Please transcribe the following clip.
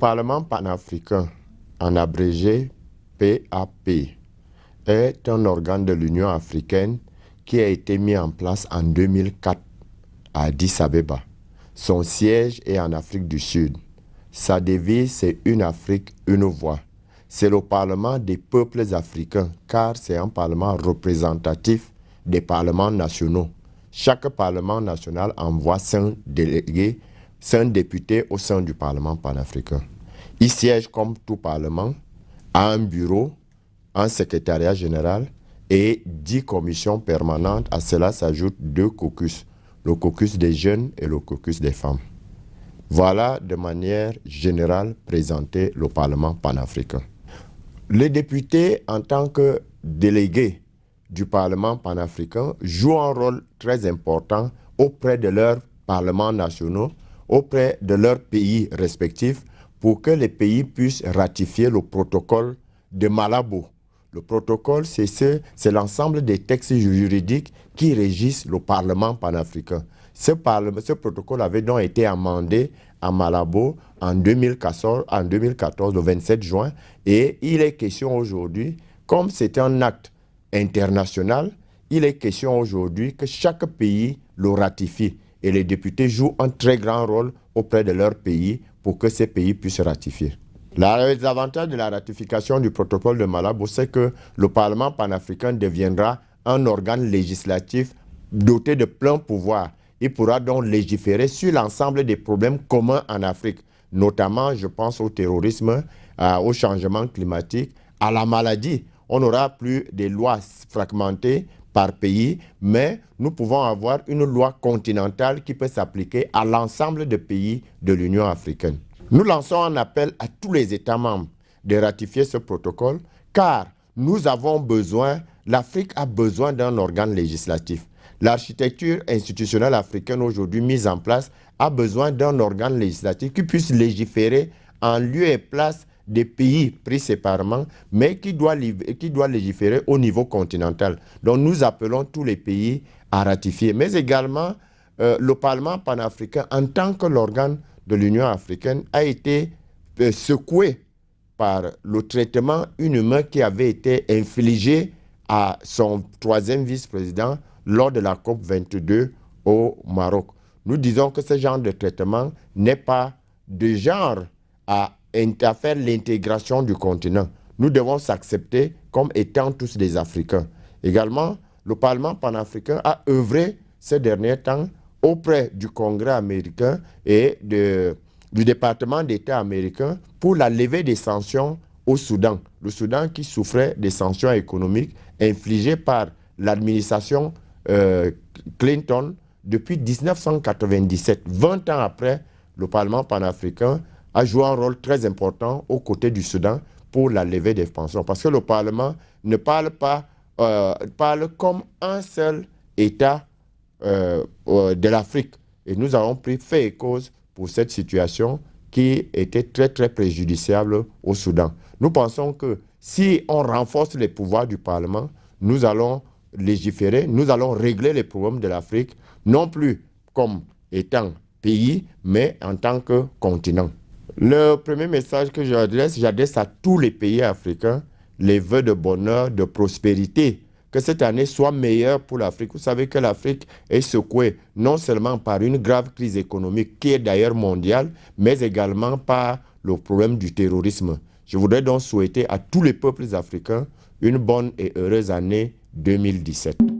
Parlement panafricain, en abrégé PAP, est un organe de l'Union africaine qui a été mis en place en 2004 à Addis Abeba. Son siège est en Afrique du Sud. Sa devise, c'est « Une Afrique, une voix ». C'est le Parlement des peuples africains, car c'est un parlement représentatif des parlements nationaux. Chaque parlement national envoie 5 délégués, 5 députés au sein du Parlement panafricain. Il siège comme tout parlement, à un bureau, un secrétariat général et 10 commissions permanentes. À cela s'ajoutent 2 caucus, le caucus des jeunes et le caucus des femmes. Voilà de manière générale présenté le Parlement panafricain. Les députés, en tant que délégués du Parlement panafricain, jouent un rôle très important auprès de leurs parlements nationaux, auprès de leurs pays respectifs, pour que les pays puissent ratifier le protocole de Malabo. Le protocole, c'est l'ensemble des textes juridiques qui régissent le Parlement panafricain. Ce protocole avait donc été amendé à Malabo en 2014, le 27 juin, et il est question aujourd'hui, comme c'est un acte international, il est question aujourd'hui que chaque pays le ratifie. Et les députés jouent un très grand rôle auprès de leur pays pour que ces pays puissent ratifier. Les avantages de la ratification du protocole de Malabo, c'est que le Parlement panafricain deviendra un organe législatif doté de plein pouvoir. Il pourra donc légiférer sur l'ensemble des problèmes communs en Afrique, notamment, je pense, au terrorisme, au changement climatique, à la maladie. On n'aura plus des lois fragmentées par pays, mais nous pouvons avoir une loi continentale qui peut s'appliquer à l'ensemble des pays de l'Union africaine. Nous lançons un appel à tous les États membres de ratifier ce protocole, car nous avons besoin, l'Afrique a besoin d'un organe législatif. L'architecture institutionnelle africaine aujourd'hui mise en place a besoin d'un organe législatif qui puisse légiférer en lieu et place des pays pris séparément, mais qui doit légiférer au niveau continental. Donc nous appelons tous les pays à ratifier. Mais également, le Parlement panafricain, en tant que l'organe de l'Union africaine, a été secoué par le traitement inhumain qui avait été infligé à son 3e vice-président lors de la COP 22 au Maroc. Nous disons que ce genre de traitement n'est pas de genre à faire l'intégration du continent. Nous devons s'accepter comme étant tous des Africains. Également, le Parlement panafricain a œuvré ces derniers temps auprès du Congrès américain et du département d'État américain pour la levée des sanctions au Soudan. Le Soudan qui souffrait des sanctions économiques infligées par l'administration Clinton depuis 1997. 20 ans après, le Parlement panafricain a joué un rôle très important aux côtés du Soudan pour la levée des sanctions. Parce que le Parlement ne parle pas, parle comme un seul État de l'Afrique. Et nous avons pris fait et cause pour cette situation qui était très très préjudiciable au Soudan. Nous pensons que si on renforce les pouvoirs du Parlement, nous allons légiférer, nous allons régler les problèmes de l'Afrique, non plus comme étant pays, mais en tant que continent. Le premier message que j'adresse à tous les pays africains, les vœux de bonheur, de prospérité, que cette année soit meilleure pour l'Afrique. Vous savez que l'Afrique est secouée non seulement par une grave crise économique qui est d'ailleurs mondiale, mais également par le problème du terrorisme. Je voudrais donc souhaiter à tous les peuples africains une bonne et heureuse année 2017.